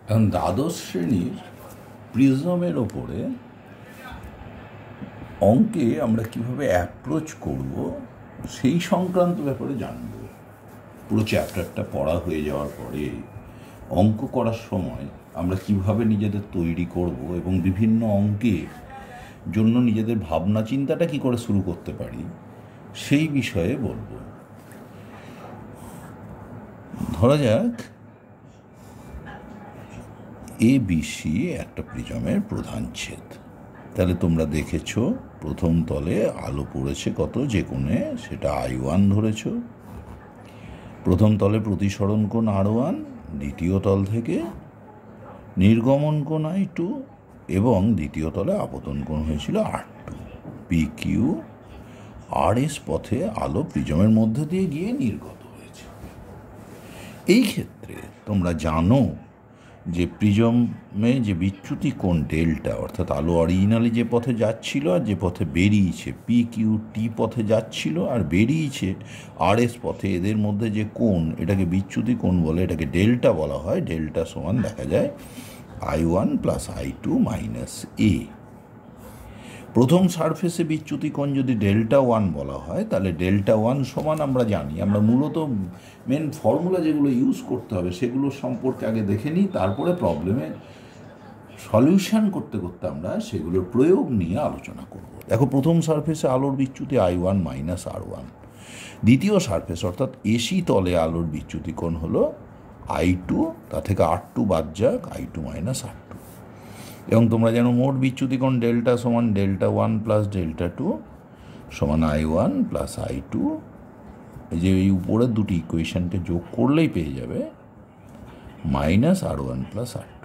এখন দ্বাদশ শ্রেণীর প্রিজমের ওপরে অঙ্কে আমরা কিভাবে অ্যাপ্রোচ করব সেই সংক্রান্ত ব্যাপারে জানব। পুরো চ্যাপ্টারটা পড়া হয়ে যাওয়ার পরে অঙ্ক করার সময় আমরা কিভাবে নিজেদের তৈরি করব এবং বিভিন্ন অঙ্কের জন্য নিজেদের ভাবনা চিন্তাটা কি করে শুরু করতে পারি সেই বিষয়ে বলবো। ধরা যাক ABC একটা প্রিজমের প্রধান ছেদ। তাহলে তোমরা দেখেছ প্রথম তলে আলো পড়েছে কত, যে কোণে, সেটা I1 ধরেছ। প্রথম তলে প্রতিসরণ কোণ R1, দ্বিতীয় তল থেকে নির্গমন কোণ I2 এবং দ্বিতীয় তলে আপতন কোণ হয়েছিল R2। PQ RS পথে আলো প্রিজমের মধ্যে দিয়ে গিয়ে নির্গত হয়েছে। এই ক্ষেত্রে তোমরা জানো যে প্রিজমে যে বিচ্যুতি কোণ ডেল্টা, অর্থাৎ আলো অরিজিনালি যে পথে যাচ্ছিল আর যে পথে বেরিয়েছে, PQT পথে যাচ্ছিল আর বেরিয়েছে RS পথে, এদের মধ্যে যে কোণ, এটাকে বিচ্যুতি কোণ বলে, এটাকে ডেল্টা বলা হয়। ডেল্টা সমান দেখা যায় I1 plus I2 minus A। প্রথম সারফেসে বিচ্যুতি কোণ যদি ডেল্টা 1 বলা হয়, তাহলে ডেল্টা 1 সমান আমরা জানি, আমরা মূলত মেন ফর্মুলা যেগুলো ইউজ করতে হবে সেগুলো সম্পর্কে আগে দেখে নিই, তারপরে প্রবলেমে সলিউশন করতে করতে আমরা সেগুলোর প্রয়োগ নিয়ে আলোচনা করব। দেখো, প্রথম সারফেসে আলোর বিচ্যুতি I1 মাইনাস R1। দ্বিতীয় সারফেস অর্থাৎ AC তলে আলোর বিচ্যুতি কোণ হলো I2, তা থেকে R2 বাদ যাক, I2 মাইনাস R2। এবং তোমরা জানো মোট বিচ্যুতি কোণ ডেল্টা সমান ডেল্টা 1 প্লাস ডেল্টা 2 সমান I1 প্লাস I2। এই যে এই উপরের দুটি ইকুয়েশনকে যোগ করলেই পেয়ে যাবে মাইনাস R1 প্লাস R2।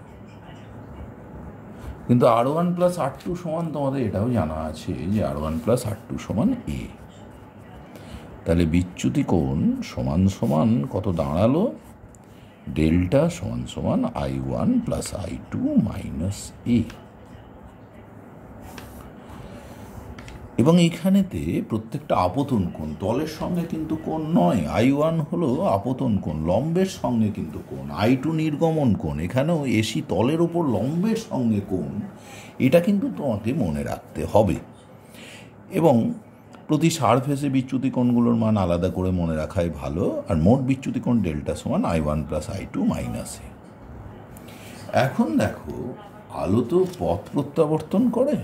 কিন্তু R1 প্লাস R2 সমান তোমাদের এটাও জানা আছে যে R1 প্লাস R2 সমান A। তাহলে বিচ্যুতি কোণ সমান সমান কত দাঁড়ালো? ডেল্টা সমান সমান I1 plus I2 minus A। এবং এইখানেতে প্রত্যেকটা আপতন কোণ তলের সঙ্গে কিন্তু কোণ নয়। I1 হলো আপতন কোণ, লম্বের সঙ্গে কিন্তু কোণ। I2 নির্গমন কোণ। এখানেও AC তলের ওপর লম্বের সঙ্গে কোণ, এটা কিন্তু তোমাকে মনে রাখতে হবে। এবং প্রতি সারফেসে বিচ্যুতি কোণগুলোর মান আলাদা করে মনে রাখাই ভালো। আর মোট বিচ্যুতি কোণ ডেল্টা সমান I1 plus I2 minus A। এখন দেখো, আলো তো পথ প্রত্যাবর্তন করে,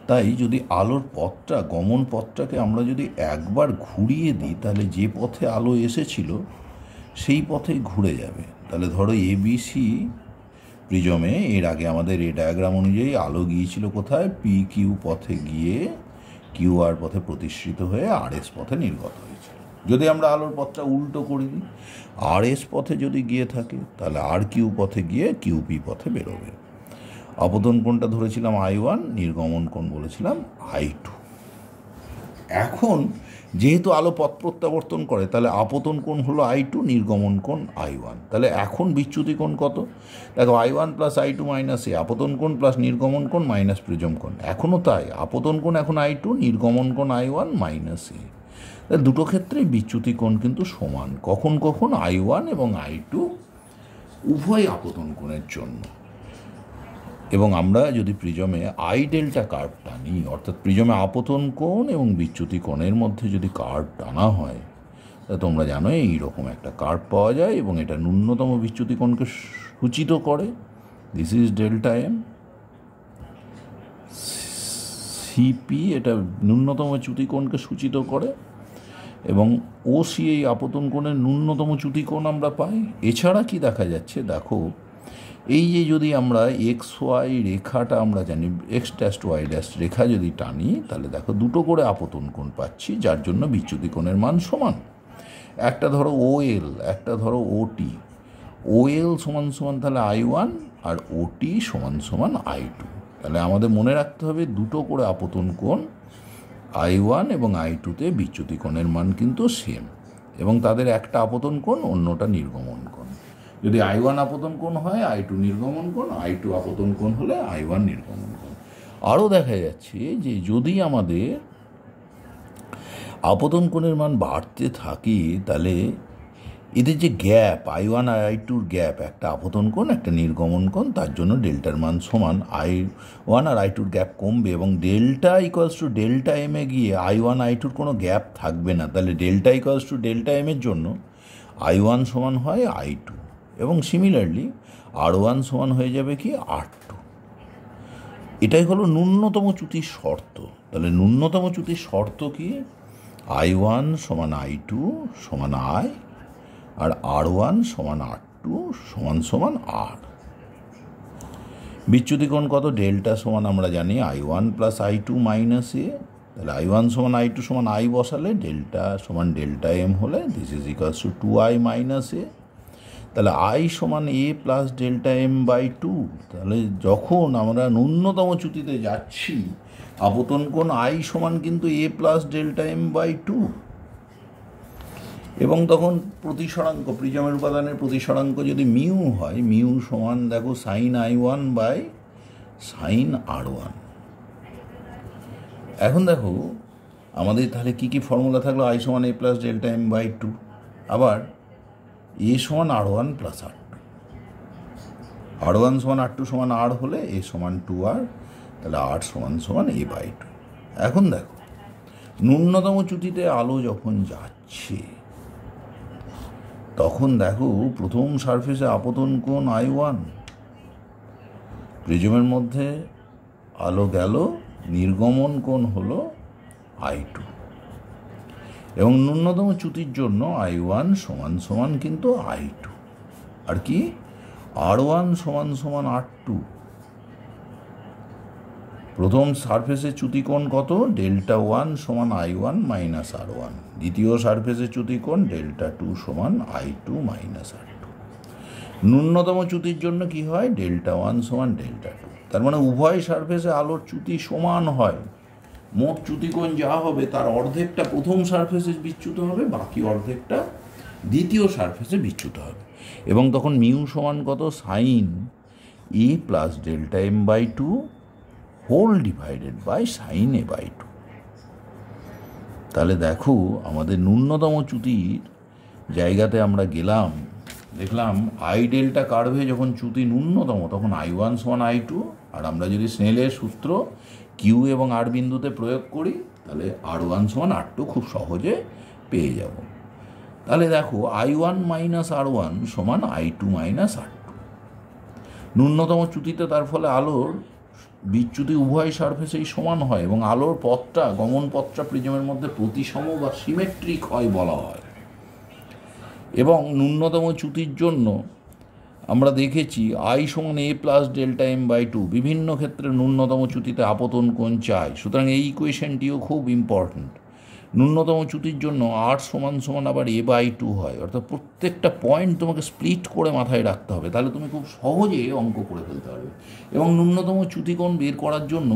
তাই যদি আলোর পথটা, গমন পথটাকে আমরা যদি একবার ঘুরিয়ে দিই, তাহলে যে পথে আলো এসেছিল সেই পথেই ঘুরে যাবে। তাহলে ধরো ABC প্রিজমে এর আগে আমাদের এই ডায়াগ্রাম অনুযায়ী আলো গিয়েছিল কোথায়? PQ পথে গিয়ে QR পথে প্রতিষ্ঠিত হয়ে RS পথে নির্গত হয়েছিল। যদি আমরা আলোর পথটা উল্টো করে দিই, RS পথে যদি গিয়ে থাকে, তাহলে RQ পথে গিয়ে QP পথে বেরোবে। আপতন কোণটা ধরেছিলাম I1, নির্গমন কোণ বলেছিলাম I2। এখন যেহেতু আলো পথ প্রত্যাবর্তন করে, তাহলে আপতন কোণ হলো I2, নির্গমন কোণ I1। তাহলে এখন বিচ্যুতি কোণ কত? দেখো, I1 plus I2 minus A, আপতন কোণ প্লাস নির্গমন কোণ মাইনাস প্রিজম কোণ। এখনও তাই, আপতন কোণ এখন I2, নির্গমন কোণ I1 মাইনাস A। দুটো ক্ষেত্রেই বিচ্যুতি কোণ কিন্তু সমান। কখন কখন I1 এবং I2 উভয় আপতন কোণের জন্য। এবং আমরা যদি প্রিজমে I ডেল্টা কার্ভ টানি, অর্থাৎ প্রিজমে আপতন কোণ এবং বিচ্যুতি কোণের মধ্যে যদি কার্ভ টানা হয়, তা তোমরা জানো এইরকম একটা কার্ভ পাওয়া যায় এবং এটা ন্যূনতম বিচ্যুতি কোণকে সূচিত করে। This is delta M। CP এটা ন্যূনতম চ্যুতি কোণকে সূচিত করে এবং OC এই আপতন কোণের ন্যূনতম চ্যুতি কোণ আমরা পাই। এছাড়া কি দেখা যাচ্ছে, দেখো, এই যে যদি আমরা XY রেখাটা আমরা জানি, X ড্যাশ Y ড্যাশ রেখা যদি টানি, তাহলে দেখো দুটো করে আপতন কোণ পাচ্ছি, যার জন্য বিচ্যুতি কোণের মান সমান। একটা ধরো OL, একটা ধরো OT। OL সমান সমান তাহলে I1 আর OT সমান সমান I2। তাহলে আমাদের মনে রাখতে হবে দুটো করে আপতন কোণ I1 এবং I2তে বিচ্যুতি কোণের মান কিন্তু সেম, এবং তাদের একটা আপতন কোণ, অন্যটা নির্গমন কোণ। যদি I1 আপতন কোণ হয়, I2 নির্গমন কোণ, I2 আপতন কোণ হলে I1 নির্গমন কোণ। আরও দেখা যাচ্ছে যে যদি আমাদের আপতন কোণের মান বাড়তে থাকে, তাহলে এদের যে গ্যাপ I1 আর I2-র গ্যাপ, একটা আপতন কোণ একটা নির্গমন কোণ, তার জন্য ডেল্টার মান সমান I1 আর I2-র গ্যাপ কমবে এবং ডেল্টা ইকুয়ালস টু ডেল্টা এমে গিয়ে I1 I2-র কোনো গ্যাপ থাকবে না। তাহলে ডেল্টা ইকুয়ালস টু ডেল্টা এমের জন্য I1 সমান হয় I2 এবং সিমিলারলি R1 সমান হয়ে যাবে কি R2। এটাই হলো ন্যূনতম চ্যুতির শর্ত। তাহলে ন্যূনতম চ্যুতির শর্ত কি? I1 সমান I2 সমান I আর R1 সমান R2 সমান সমান R। বিচ্যুতি কোণ কত? ডেল্টা সমান আমরা জানি I1 plus I2 minus A. তাহলে I1 সমান I2 সমান I বসালে ডেল্টা সমান ডেল্টা এম হলে this is equals to 2I minus A. তাহলে I সমান A plus delta M by 2। তাহলে যখন আমরা ন্যূনতম চ্যুতিতে যাচ্ছি আপতন কোণ I সমান কিন্তু A plus delta M by 2 এবং তখন প্রতিসরাঙ্ক প্রিজমের উপাদানের প্রতিসরাঙ্ক যদি মিউ হয়, মিউ সমান দেখো sign I1 by sign R1। এখন দেখো আমাদের তাহলে কী কী ফর্মুলা থাকলো? I সমান A plus delta M by 2, আবার এ সমান R1 প্লাস R2, R1 সমান R2 সমান R হলে এ সমান 2R, তাহলে R সমান সমান এ বাই 2। এখন দেখো ন্যূনতম চ্যুতিতে আলো যখন যাচ্ছে তখন দেখো প্রথম সারফেসে আপতন কোণ I1, প্রিজমের মধ্যে আলো গেল, নির্গমন কোণ হলো I2 এবং ন্যূনতম চ্যুতির জন্য I1 সমান সমান কিন্তু I2 আর কি R1 সমান সমান R2। প্রথম সারফেসের চ্যুতিকোণ কত? ডেল্টা 1 সমান I1 মাইনাস R1, দ্বিতীয় সারফেসের চ্যুতিকোণ ডেল্টা 2 সমান I2 মাইনাস R2। ন্যূনতম চ্যুতির জন্য কি হয়? ডেল্টা 1 সমান ডেল্টা 2। তার মানে উভয় সারফেসে আলোর চ্যুতি সমান হয়। মোট চ্যুতিকোণ যা হবে তার অর্ধেকটা প্রথম সারফেসে বিচ্যুত হবে, বাকি অর্ধেকটা দ্বিতীয় সারফেসে বিচ্যুত হবে এবং তখন মিউ সমান কত? Sine A plus delta M by 2 whole divided by sine A by 2। তাহলে দেখো আমাদের ন্যূনতম চ্যুতির জায়গাতে আমরা গেলাম, দেখলাম I ডেল্টা কার্ভে যখন চ্যুতি ন্যূনতম তখন I1 সমান I2, আর আমরা যদি স্নেলের সূত্র কিউ এবং আর বিন্দুতে প্রয়োগ করি তাহলে R1 সমান R2 খুব সহজে পেয়ে যাব। তাহলে দেখো I1 মাইনাস R1 সমান I2 মাইনাস R2। ন্যূনতম চ্যুতিতে তার ফলে আলোর বিচ্যুতি উভয় সারফেসেই সমান হয় এবং আলোর পথটা, গমন পথটা প্রিজমের মধ্যে প্রতিসম বা সিমেট্রিক হয় বলা হয়। এবং ন্যূনতম চ্যুতির জন্য আমরা দেখেছি I সমান A plus delta M by 2, বিভিন্ন ক্ষেত্রে ন্যূনতম চ্যুতিতে আপতন কোণ চাই। সুতরাং এই ইকুয়েশনটিও খুব ইম্পর্ট্যান্ট। ন্যূনতম চ্যুতির জন্য R সমান সমান আবার এ বাই 2 হয়, অর্থাৎ প্রত্যেকটা পয়েন্ট তোমাকে স্প্লিট করে মাথায় রাখতে হবে, তাহলে তুমি খুব সহজে অঙ্ক করে ফেলতে পারবে। এবং ন্যূনতম চ্যুতিকোণ বের করার জন্য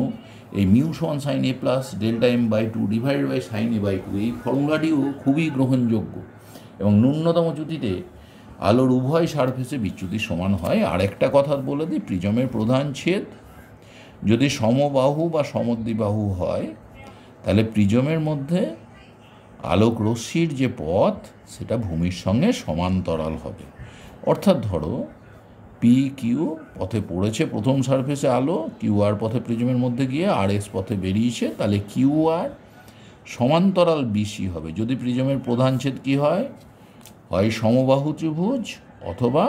এই মিউ সমান sine A plus delta M by 2 divided by sine A by 2 এই ফর্মুলাটিও খুবই গ্রহণযোগ্য। এবং ন্যূনতম চ্যুতিতে আলোর উভয় সারফেসে বিচ্যুতি সমান হয়। আর একটা কথা বলে দিই, প্রিজমের প্রধান ছেদ যদি সমবাহু বা সমদ্বিবাহু হয় তাহলে প্রিজমের মধ্যে আলোক রশ্মির যে পথ সেটা ভূমির সঙ্গে সমান্তরাল হবে। অর্থাৎ ধরো পি কিউ পথে পড়েছে প্রথম সারফেসে আলো, কিউ আর পথে প্রিজমের মধ্যে গিয়ে আর এস পথে বেরিয়েছে, তাহলে কিউ আর সমান্তরাল বিসি হবে যদি প্রিজমের প্রধান ছেদ কী হয়? হয় সমবাহু ত্রিভুজ অথবা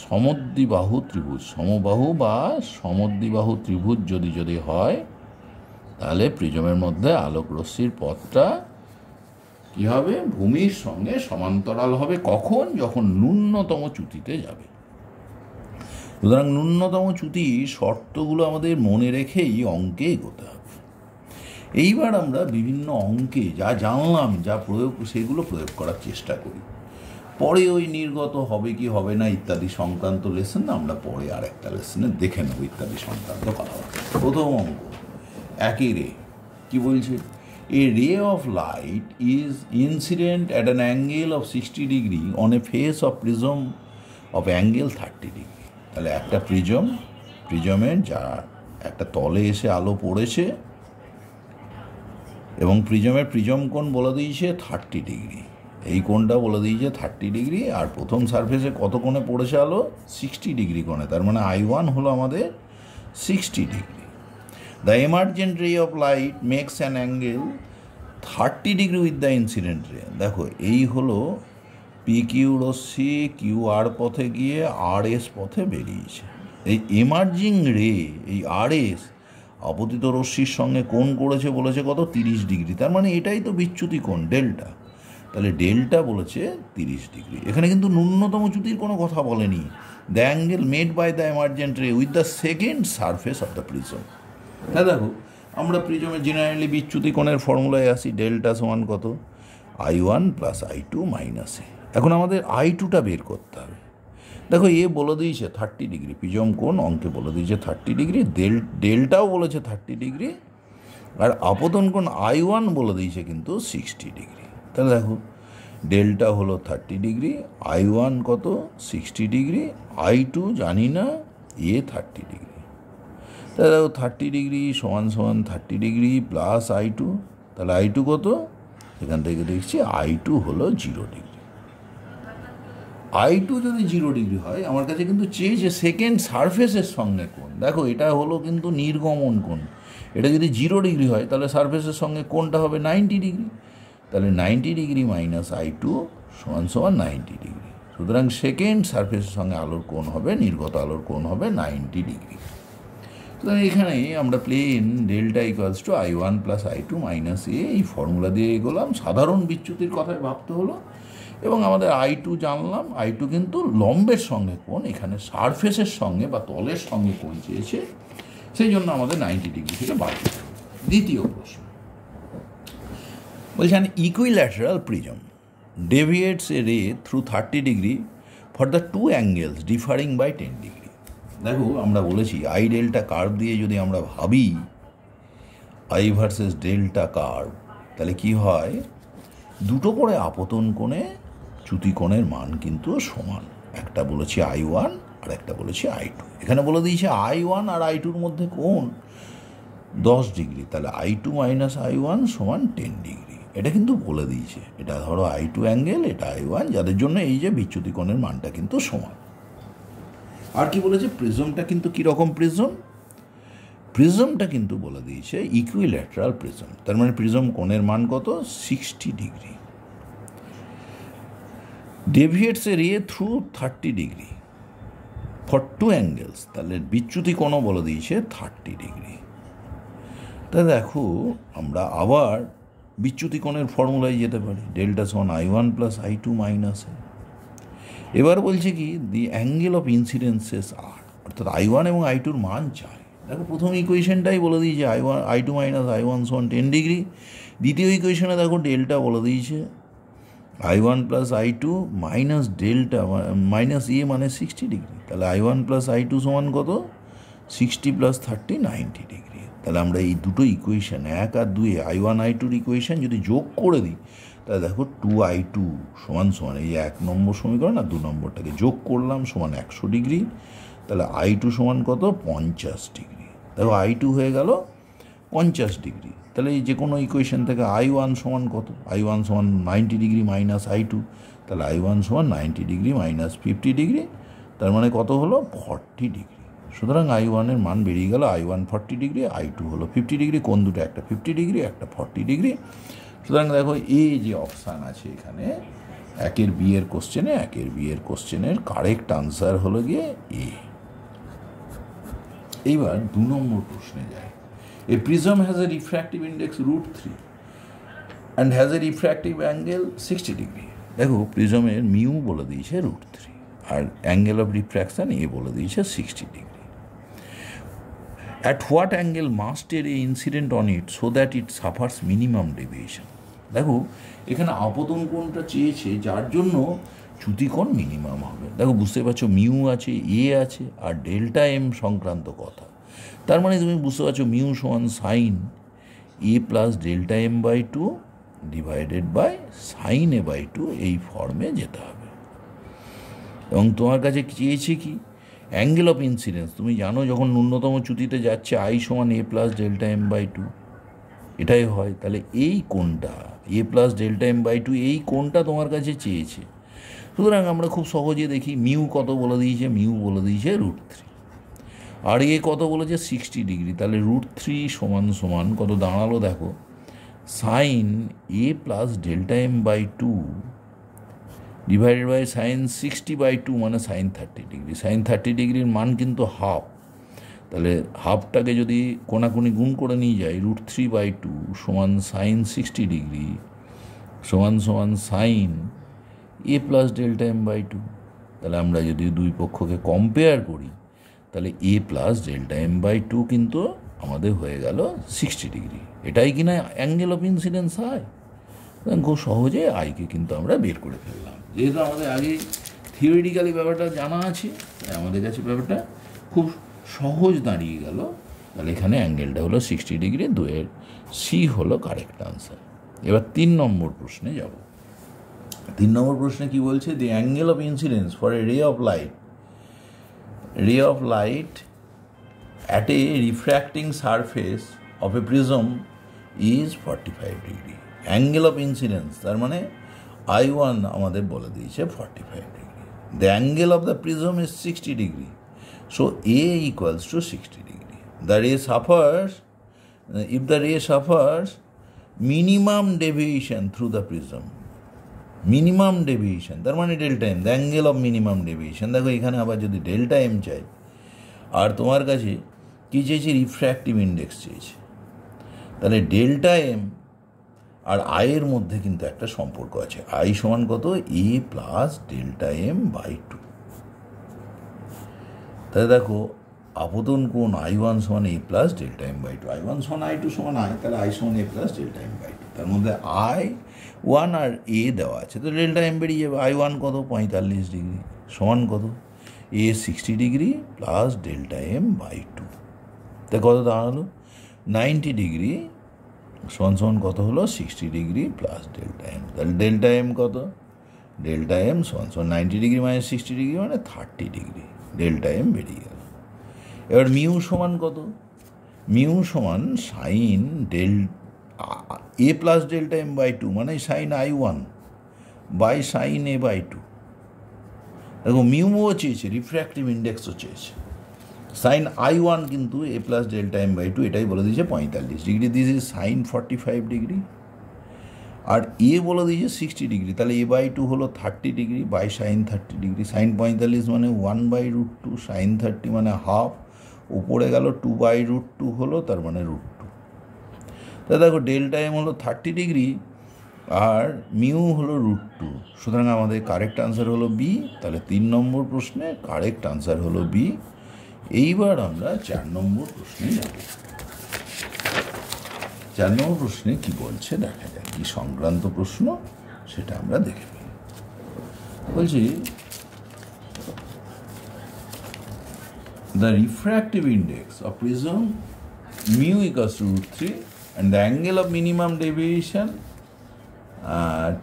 সমদ্বিবাহু ত্রিভুজ। সমবাহু বা সমদ্বিবাহু ত্রিভুজ যদি হয় তাহলে প্রিজমের মধ্যে আলোক রশ্মির পথটা কী হবে? ভূমির সঙ্গে সমান্তরাল হবে। কখন? যখন ন্যূনতম চ্যুতিতে যাবে। সুতরাং ন্যূনতম চ্যুতি শর্তগুলো আমাদের মনে রেখেই অঙ্কে এগোতে হবে। এইবার আমরা বিভিন্ন অঙ্কে যা জানলাম, যা প্রয়োগ, সেগুলো প্রয়োগ করার চেষ্টা করি। পরে ওই নির্গত হবে কি হবে না ইত্যাদি সংক্রান্ত লেসন আমরা পরে আর একটা লেসনে দেখে নেব ইত্যাদি সংক্রান্ত কথাবার্তা। প্রথম অঙ্ক, একই রে কি বলছে? A ray of light is incident at an angle of 60 degree on a face of prism of angle 30 degree। তাহলে একটা প্রিজমের যা একটা তলে এসে আলো পড়েছে এবং প্রিজমের প্রিজম কোণ বলে দিয়েছে 30 ডিগ্রি এই কোণটা বলে দিয়েছে 30 ডিগ্রি, আর প্রথম সারফেসে কত কোণে পড়েছে আলো? 60 ডিগ্রি কোণে। তার মানে I1 হলো আমাদের 60 degree. The emergent ray of light makes an angle 30 degree with the incident ray. দেখো এই হলো PQ রশ্মি QR পথে গিয়ে RS পথে বেরিয়েছে। এই এমার্জিং রে, এই RS আপতিত রশ্মির সঙ্গে কোণ করেছে বলেছে কত? 30 ডিগ্রি। তার মানে এটাই তো বিচ্যুতি কোণ, ডেল্টা। তাহলে ডেল্টা বলেছে 30 ডিগ্রি। এখানে কিন্তু ন্যূনতম চ্যুতির কোনো কথা বলেনি। The angle made by the emergent ray with the second surface of the prism. হ্যাঁ দেখো, আমরা প্রিজমের জেনারেলি বিচ্যুতি কোণের ফর্মুলায় আসি, ডেল্টা সমান কত? I1 প্লাস I2 মাইনাস এ। এখন আমাদের I2টা বের করতে হবে। দেখো এ বলে দিয়েছে 30 ডিগ্রি, প্রিজম কোণ অঙ্কে বলে দিয়েছে 30 ডিগ্রি, ডেল্টাও বলেছে 30 ডিগ্রি, আর আপতন কোণ I1 বলে দিয়েছে কিন্তু 60 ডিগ্রি। তাহলে দেখো ডেল্টা হলো 30 ডিগ্রি, I1 কত? 60 ডিগ্রি, I2 জানি না, এ 30 ডিগ্রি। তাহলে দেখো 30 ডিগ্রি সমান সমান 30 ডিগ্রি প্লাস I2, তাহলে I2 কত? এখান থেকে দেখছি I2 হলো 0 ডিগ্রি। I2 যদি 0 ডিগ্রি হয়, আমার কাছে কিন্তু চেয়েছে সেকেন্ড সারফেসের সঙ্গে কোণ। দেখো এটা হলো কিন্তু নির্গমন কোণ। এটা যদি 0 ডিগ্রি হয় তাহলে সারফেসের সঙ্গে কোণটা হবে 90 ডিগ্রি। তাহলে 90 ডিগ্রি মাইনাস I2 সমান সমান 90 ডিগ্রি। সুতরাং সেকেন্ড সারফেসের সঙ্গে আলোর কোণ হবে, নির্গত আলোর কোণ হবে 90 ডিগ্রি। সুতরাং এখানে আমরা plane delta equals to I1 plus I2 minus A, এই ফর্মুলা দিয়ে এগোলাম। সাধারণ বিচ্যুতির কথায় ভাবতে হলো, এবং আমাদের I2 জানলাম। I2 কিন্তু লম্বের সঙ্গে কোণ, এখানে সারফেসের সঙ্গে বা তলের সঙ্গে কোণ চেয়েছে, সেই জন্য আমাদের 90 ডিগ্রি থেকে বাদ দিতে হবে। দ্বিতীয় প্রশ্ন বলছেন, equilateral prism deviates a ray through 30 degree for the two angles differing by 10 degree. দেখো আমরা বলেছি I ডেল্টা কার্ভ দিয়ে যদি আমরা ভাবি I ভার্সেস ডেল্টা কার্ভ, তাহলে কি হয়? দুটো করে আপতন কোণে চ্যুতি কোণের মান কিন্তু সমান। একটা বলেছি I1 আর একটা বলেছি I2। এখানে বলে দিয়েছে I1 আর I2-র মধ্যে কোণ 10 ডিগ্রি, তাহলে I2 মাইনাস I1 সমান 10 ডিগ্রি। এটা কিন্তু বলে দিয়েছে। এটা ধরো I2 অ্যাঙ্গেল, এটা I1, যাদের জন্য এই যে বিচ্যুতি কোণের মানটা কিন্তু সমান। আর কি বলেছে? প্রিজমটা কিন্তু কীরকম প্রিজম? প্রিজমটা কিন্তু বলে দিয়েছে ইকুইল্যাটারাল প্রিজম। তার মানে প্রিজম কোণের মান কত? 60 degree. Deviates a ray through 30 degree for two angles, তাহলে বিচ্যুতি কোণও বলে দিয়েছে 30 ডিগ্রি। তাহলে দেখো আমরা আবার বিচ্যুতি কোণের ফর্মুলায় যেতে পারি, ডেল্টা সমান I1 প্লাস I2 মাইনাস এ। এবার বলছে কি, দি অ্যাঙ্গেল অফ ইনসিডেন্সেস আর, অর্থাৎ I1 এবং I2-র মান চাই। দেখো প্রথম ইকুয়েশনটাই বলে দিয়েছে I2 মাইনাস I1 সমান 10 ডিগ্রি। দ্বিতীয় ইকুয়েশনে দেখো ডেল্টা বলে দিয়েছে I1 plus I2 minus delta minus A মানে 60 ডিগ্রি। তাহলে I1 প্লাস I2 সমান কত? 60 প্লাস 30 90 ডিগ্রি। তাহলে আমরা এই দুটো ইকুয়েশন 1 আর 2 I1 I2-র ইকুয়েশন যদি যোগ করে দিই, তাহলে দেখো 2I2 সমান সমান এই 1 নম্বর সমীকরণ আর 2 নম্বরটাকে যোগ করলাম সমান 100 ডিগ্রি। তাহলে I2 সমান কত? 50 ডিগ্রি। দেখো I2 হয়ে গেল 50 ডিগ্রি। তাহলে এই যে কোনো ইকুয়েশন থেকে I1 সমান কত? I1 সমান 90 ডিগ্রি মাইনাস I2, তাহলে I1 সমান 90 ডিগ্রি মাইনাস 50 ডিগ্রি, তার মানে কত হলো? 40 ডিগ্রি। সুতরাং I1-এর মান বেরিয়ে গেল I1 40 ডিগ্রি, I2 হলো 50 ডিগ্রি। কোন দুটো? একটা 50 ডিগ্রি, একটা 40 ডিগ্রি। সুতরাং দেখো এই যে অপশান আছে এখানে 1-এর বি এর কোশ্চেনে, 1-এর বি এর কোশ্চেনের কারেক্ট আনসার হলো গিয়ে এ। এইবার 2 নম্বর প্রশ্নে যায়। A prism has a refractive index √3 and has a refractive angle 60 degree. দেখো প্রিজমের মিউ বলে দিয়েছে √3 আর অ্যাঙ্গেল অফ রিফ্র্যাকশন এ বলে দিয়েছে 60 degree. At what angle must a ray incident on it so that it suffers minimum deviation? দেখো এখানে আপতন কোণটা চেয়েছে যার জন্য চ্যুতি কোণ মিনিমাম হবে। দেখো বুঝতে পারছো মিউ আছে, এ আছে, আর ডেল্টা এম সংক্রান্ত কথা। তার মানে তুমি বুঝতে পারছো মিউ সমান sine A plus delta M by 2 divided by sine A by 2, এই ফর্মে যেতে হবে। এবং তোমার কাছে চেয়েছে কি? Angle of incidence. তুমি জানো যখন ন্যূনতম চ্যুতিতে যাচ্ছে I সমান A plus delta M by 2, এটাই হয়। তাহলে এই কোণটা A plus delta M by two, এই কোণটা তোমার কাছে চেয়েছে। সুতরাং আমরা খুব সহজে দেখি, মিউ কত বলে দিয়েছে, মিউ বলে দিয়েছে √3, আর এ কত বলেছে 60 ডিগ্রি। তাহলে √3 সমান সমান কত দাঁড়ালো দেখো, sine A plus delta M by two divided by sine 60/2 মানে সাইন 30 ডিগ্রি। সাইন 30 ডিগ্রির মান কিন্তু হাফ, তাহলে হাফটাকে যদি কোনাকুনি গুণ করে নিয়ে যাই, √3/2 সমান সাইন 60 ডিগ্রি সমান সমান sine A plus delta M by two. তাহলে আমরা যদি দুই পক্ষকে কম্পেয়ার করি, তাহলে A plus delta M by two কিন্তু আমাদের হয়ে গেল 60 ডিগ্রি। এটাই কিনা অ্যাঙ্গেল অফ ইনসিডেন্স হয়। খুব সহজে আইকে কিন্তু আমরা বের করে ফেললাম। যেহেতু আমাদের আগে থিওরিটিক্যালি ব্যাপারটা জানা আছে, আমাদের কাছে ব্যাপারটা খুব সহজ দাঁড়িয়ে গেল। তাহলে এখানে অ্যাঙ্গেলটা হলো 60 ডিগ্রি, 2-এর সি হলো কারেক্ট আনসার। এবার 3 নম্বর প্রশ্নে যাব। 3 নম্বর প্রশ্নে কি বলছে, the angle of incidence for a ray of light at a refracting surface of a prism is 45 degree. Angle of incidence তার মানে I1 আমাদের বলে দিয়েছে 45 degree. The angle of the prism is 60 degree, so A equals to 60 degree. The ray suffers, if the ray suffers minimum deviation through the prism, minimum deviation তার মানে delta M, the angle of minimum deviation. দেখো এখানে আবার যদি delta M চাই, আর তোমার কাছে কী চেয়েছে, রিফ্র্যাক্টিভ ইন্ডেক্স চেয়েছে, তাহলে ডেল্টা এম আর আয়ের মধ্যে কিন্তু একটা সম্পর্ক আছে। আই সমান কত, A plus delta M by two. তাহলে দেখো আপতন কোণ I1 সমান A plus delta M by two, I1 সমান I2 সমান আই, তাহলে আই সমান A plus delta M by two. তার মধ্যে I1 আর এ দেওয়া আছে, তো ডেল্টা এম বেরিয়ে যাবে। I1 কত, 45 ডিগ্রি সমান কত, A 60 degree plus delta M by two. তা কত দাঁড়ালো, 90 ডিগ্রি সমান সমান কত হলো, 60 ডিগ্রি প্লাস ডেল্টা এম। তাহলে ডেল্টা এম কত, ডেল্টা এম সমান সমান 90 ডিগ্রি মাইনাস 60 ডিগ্রি মানে 30 ডিগ্রি, ডেল্টা এম বেরিয়ে গেল। এবার মিউ সমান কত, মিউ সমান sine A plus delta M by two মানে sine I1 by sine A by two. দেখো মিউও চেয়েছে, রিফ্র্যাক্টিভ ইন্ডেক্সও চেয়েছে। সাইন I1 কিন্তু A plus delta M by two এটাই বলে দিয়েছে 45 ডিগ্রি, দিয়েছে সাইন 45 ডিগ্রি, আর এ বলে দিয়েছে 60 ডিগ্রি। তাহলে এ বাই টু হলো 30 degree by sine 30 degree. Sine 45 মানে 1/√2, সাইন 30 মানে হাফ, উপরে গেল 2/√2 হলো, তার মানে √2। তাহলে দেখো ডেল্টা এম হলো 30 ডিগ্রি আর মিউ হলো √2, সুতরাং আমাদের কারেক্ট আনসার হলো বি। তাহলে 3 নম্বর প্রশ্নে কারেক্ট আনসার হলো বি। এইবার আমরা 4 নম্বর প্রশ্নে যাব। 4 নম্বর প্রশ্নে কি বলছে দেখা যাক, কি সংক্রান্ত প্রশ্ন সেটা আমরা দেখে ফেলি। বলছি, the refractive index of prism mu equals to √3 and the angle of minimum deviation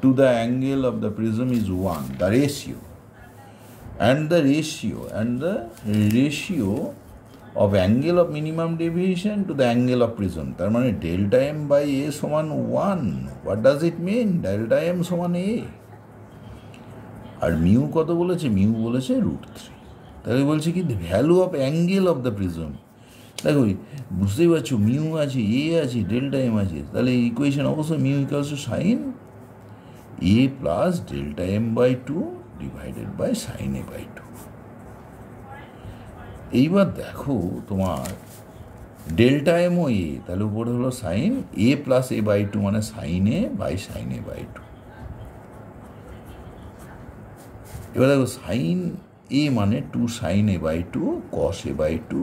to the angle of the prism is 1, the ratio of angle of minimum deviation to the angle of prism, তার মানে delta M by A সমান 1। What does it mean, delta M সমান A, R mu কত বলেছে, mu বলেছে √3। তাহলে বলছে কি, value of angle of the prism. দেখো বুঝতেই পারছো, মিউ আছে, এ আছে, ডেল্টা এম আছে, তাহলে ইকুয়েশন অবশ্যই mu equals to sine A plus delta M by two divided by sine A by two. এইবার দেখো তোমার ডেল্টা এম ও এ, তাহলে উপরে হলো sine A plus A by two মানে sine A by sine A by two. এবার দেখো sine A মানে 2 sine A by two cos A by two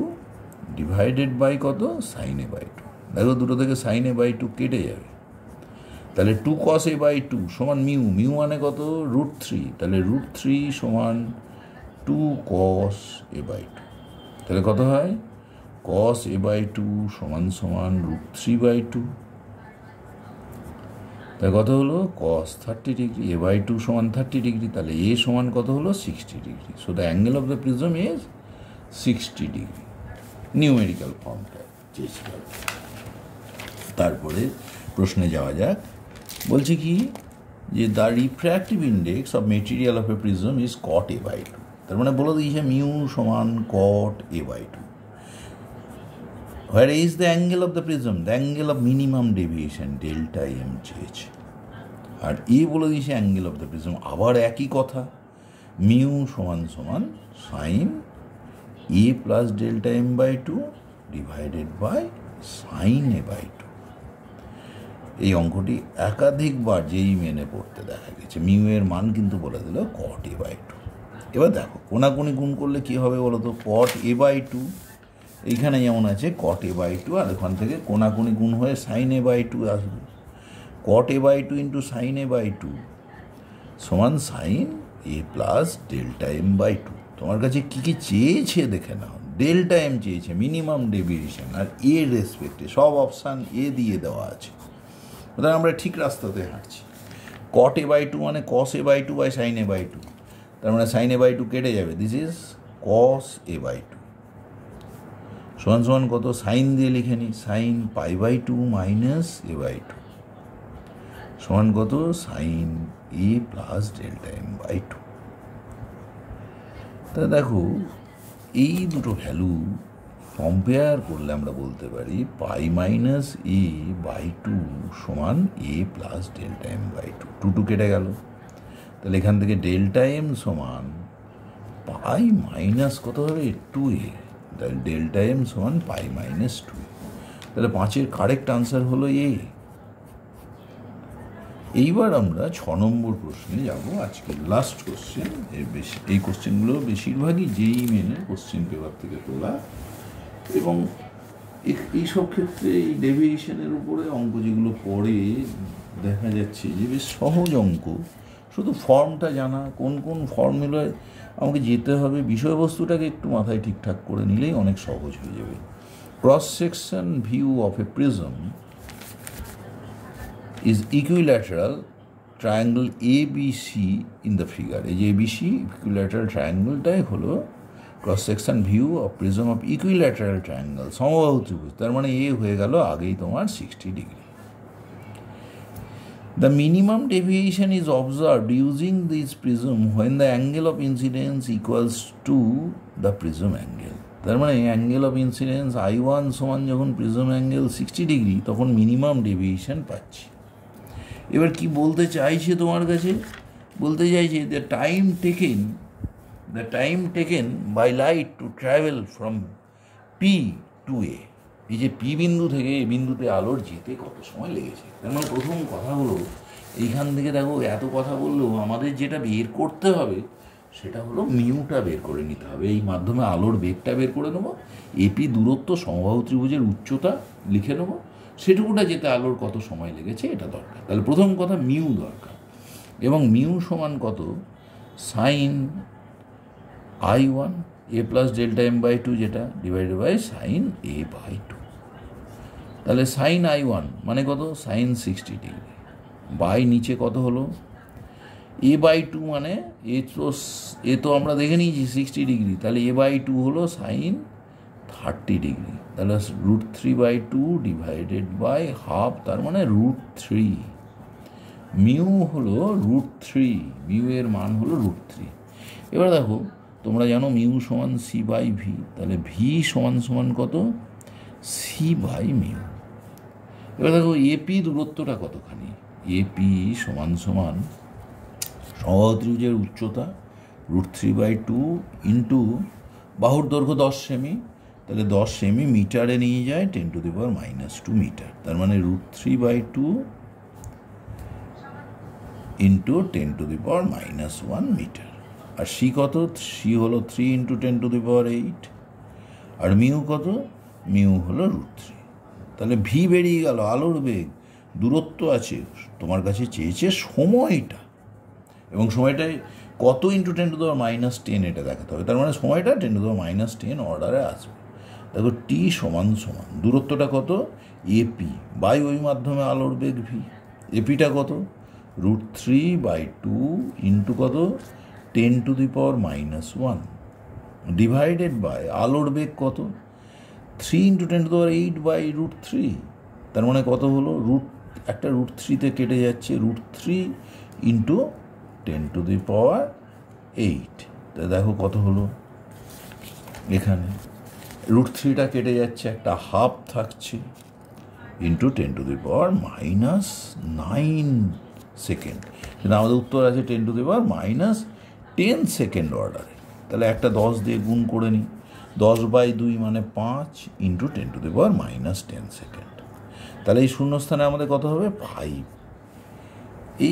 divided by কত, সাইন এ বাই টু। দেখো দুটো থেকে সাইন এ বাই টু কেটে যাবে, তাহলে 2 cos a বাই টু সমান মিউ, মিউ মানে কত, √3, তাহলে √3 সমান 2 cos a বাই টু। তাহলে কত হয়, cos a বাই টু সমান সমান √3/2। তাহলে কত হলো, cos 30 degree, a by two সমান 30 ডিগ্রি, তাহলে a সমান কত হলো, 60 degree. So the angle of the prism is 60 degree. Numerical ফর্মটা চেয়েছিলাম। তারপরে প্রশ্নে যাওয়া যাক। বলছে কি যে the refractive index of material of a prism is cot a/2। তার মানে বলে দিয়েছে মিউ সমান cot a/2। Where is the angle of the prism, the angle of minimum deviation delta M চেয়েছে। আর এ বলে দিয়েছে অ্যাঙ্গেল অফ দ্য প্রিজম। আবার একই কথা, মিউ সমান সমান sine A plus delta m/2 divided by sine a/2। এই অঙ্কটি একাধিকবার যেই মেনে পড়তে দেখা গেছে। মিউ এর মান কিন্তু বলে দিল cot a/2। এবার দেখো কোনাকুনি গুণ করলে কি হবে বলো তো, cot a/2 এইখানে যেমন আছে cot a/2, আর এখান থেকে কোনাকুনি গুণ হয়ে সাইন a/2 আসবে। cot a/2 into sign a/2 সমান sine A plus delta m/2। তোমার কাছে কী কী চেয়েছে দেখে নাও। ডেল্টা এম চেয়েছে, মিনিমাম ডেভিয়েশন, আর এর রেসপেক্টে সব অপশান এ দিয়ে দেওয়া আছে। সুতরাং আমরা ঠিক রাস্তাতে হাঁটছি। cot a/2 মানে cos a/2 by sine a/2। তার মানে সাইন a/2 কেটে যাবে, দিস ইজ cos a/2 সমান সমান কত, সাইন দিয়ে লিখে নিই, সাইন π/2 মাইনাস a/2 সমান কত, sine A plus delta m/2। তা দেখো এই দুটো ভ্যালু কম্পেয়ার করলে আমরা বলতে পারি π-a/2 সমান এ প্লাস ডেল্টা m/2। 2 কেটে গেল, তাহলে এখান থেকে ডেল্টা এম সমান পাই মাইনাস কত হবে, 2a। তাহলে ডেল্টা এম সমান π-2a। তাহলে 5-এর কারেক্ট আনসার হলো এ। এইবার আমরা 6 নম্বর প্রশ্নে যাব, আজকে লাস্ট কোশ্চেন। এই কোশ্চেনগুলো বেশিরভাগই যেই মেনে কোশ্চেন পেপার থেকে তোলা, এবং এইসব ক্ষেত্রে এই ডেভিয়েশনের উপরে অঙ্ক যেগুলো পড়ে দেখা যাচ্ছে যে বেশ সহজ অঙ্ক, শুধু ফর্মটা জানা, কোন কোন ফর্মুলায় আমাকে যেতে হবে, বিষয়বস্তুটাকে একটু মাথায় ঠিকঠাক করে নিলেই অনেক সহজ হয়ে যাবে। Cross section view of a prism is equilateral triangle ABC in the figure। এই যে ABC equilateral triangleটাই হলো cross section view of prism of equilateral triangle, সমবাহু ত্রিভুজ। তার মানে এ হয়ে গেল আগেই তোমার 60 degree. The minimum deviation is observed using this prism when the angle of incidence equals to the prism angle। তার মানে অ্যাঙ্গেল অফ ইনসিডেন্স I1 সমান যখন প্রিজম অ্যাঙ্গেল 60 ডিগ্রি, তখন মিনিমাম ডেভিয়েশন পাচ্ছি। এবার কি বলতে চাইছে তোমার কাছে, বলতে চাইছে the time taken by light to travel from P to A. এই যে পি বিন্দু থেকে এ বিন্দুতে আলোর যেতে কত সময় লেগেছে। তার মানে প্রথম কথা হলো, এইখান থেকে দেখো এত কথা বললেও আমাদের যেটা বের করতে হবে সেটা হলো মিউটা বের করে নিতে হবে। এই মাধ্যমে আলোর বেগটা বের করে নেবো, এপি দূরত্ব সমবাহু ত্রিভুজের উচ্চতা লিখে নেবো, সেটুকুটা যেতে আলোর কত সময় লেগেছে এটা দরকার। তাহলে প্রথম কথা মিউ দরকার, এবং মিউ সমান কত, সাইন I1 এ প্লাস ডেল্টা m/2 যেটা ডিভাইডেড বাই সাইন a/2। তাহলে সাইন I1 মানে কত, সাইন 60 ডিগ্রি বাই নিচে কত হলো a/2, মানে এ তো আমরা দেখে নিয়েছি 60 ডিগ্রি, তাহলে a/2 হলো সাইন 30 ডিগ্রি। তাহলে √3/2 ডিভাইডেড বাই হাফ, তার মানে √3। মিউ হলো √3, মিউ এর মান হলো √3। এবার দেখো তোমরা জানো মিউ সমান c/v, তাহলে ভি সমান সমান কত, c/মিউ। এবার দেখো এপি দূরত্বটা কতখানি, এপি সমান সমান সমবাহু ত্রিভুজের উচ্চতা √3/2 ইন্টু বাহুর দৈর্ঘ্য 10 সেমি, তাহলে 10 সেমি মিটারে নিয়ে যায় 10⁻² মিটার। তার মানে √3/2 ইন্টু 10⁻1 মিটার। আর সি কত, সি হলো 3 ইন্টু 10⁸। আর মিউ কত, মিউ হলো √3। তাহলে ভি বেরিয়ে গেল, আলোর বেগ, দূরত্ব আছে, তোমার কাছে চেয়েছে সময়টা, এবং সময়টায় কত ইন্টু 10⁻10 এটা দেখাতে হবে। তার মানে সময়টা 10⁻10 অর্ডারে আসবে। দেখো টি সমান সমান দূরত্বটা কত, এপি বাই ওই মাধ্যমে আলোর বেগ ভি, এপিটা কত, √3/2 ইন্টু কত, 10⁻1 ডিভাইডেড বাই আলোর বেগ কত, 3 ইন্টু 10⁸ বাই √3, তার মানে কত হলো, একটা √3 কেটে যাচ্ছে, √3 ইন্টু 10⁸। তা দেখো কত হলো, এখানে √3টা কেটে যাচ্ছে, একটা হাফ থাকছে, ইন্টু 10⁻⁻9 সেকেন্ড। কিন্তু আমাদের উত্তর আছে 10⁻⁻10 সেকেন্ড অর্ডারে। তাহলে একটা 10 দিয়ে গুণ করে নিই, 10/2 মানে 5 ইন্টু 10⁻⁻10 সেকেন্ড। তাহলে এই শূন্যস্থানে আমাদের কত হবে, 5।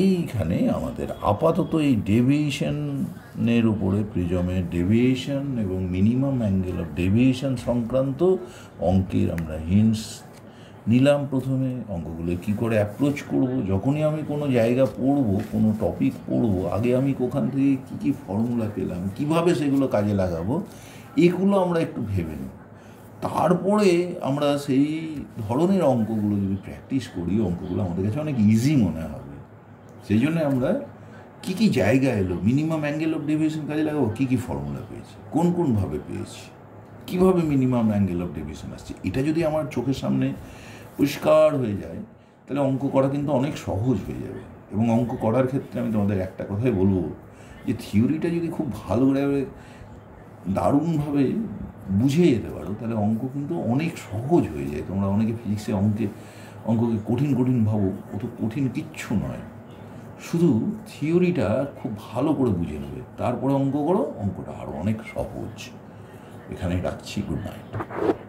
এইখানে আমাদের আপাতত এই ডেভিয়েশনের উপরে, প্রিজমের ডেভিয়েশন এবং মিনিমাম অ্যাঙ্গেল অফ ডেভিয়েশন সংক্রান্ত অঙ্কের আমরা হিন্টস নিলাম। প্রথমে অঙ্কগুলো কী করে অ্যাপ্রোচ করব, যখনই আমি কোনো জায়গা পড়ব, কোনো টপিক পড়ব, আগে আমি ওখান থেকে কী কী ফর্মুলা পেলাম, কিভাবে সেগুলো কাজে লাগাবো, এগুলো আমরা একটু ভেবে নেব। তারপরে আমরা সেই ধরনের অঙ্কগুলো যদি প্র্যাকটিস করি, অঙ্কগুলো আমাদের কাছে অনেক ইজি মনে হবে। সেই জন্য আমরা কী কী জায়গা এলো, মিনিমাম অ্যাঙ্গেল অফ ডেভিয়েশন কাজে লাগাবো, কী কী ফর্মুলা পেয়েছি, কোনভাবে পেয়েছি, কীভাবে মিনিমাম অ্যাঙ্গেল অফ ডেভিয়েশন আসছে, এটা যদি আমার চোখের সামনে পরিষ্কার হয়ে যায়, তাহলে অঙ্ক করা কিন্তু অনেক সহজ হয়ে যাবে। এবং অঙ্ক করার ক্ষেত্রে আমি তোমাদের একটা কথাই বলবো, যে থিওরিটা যদি খুব ভালোভাবে দারুণভাবে বুঝে যেতে পারো, তাহলে অঙ্ক কিন্তু অনেক সহজ হয়ে যায়। তোমরা অনেকে ফিজিক্সে অঙ্ককে কঠিন ভাবো, অত কঠিন কিচ্ছু নয়, শুধু থিওরিটা খুব ভালো করে বুঝে নেবে, তারপরে অঙ্ক করো, অঙ্কটা আরও অনেক সহজ। এখানে রাখছি, গুড নাইট।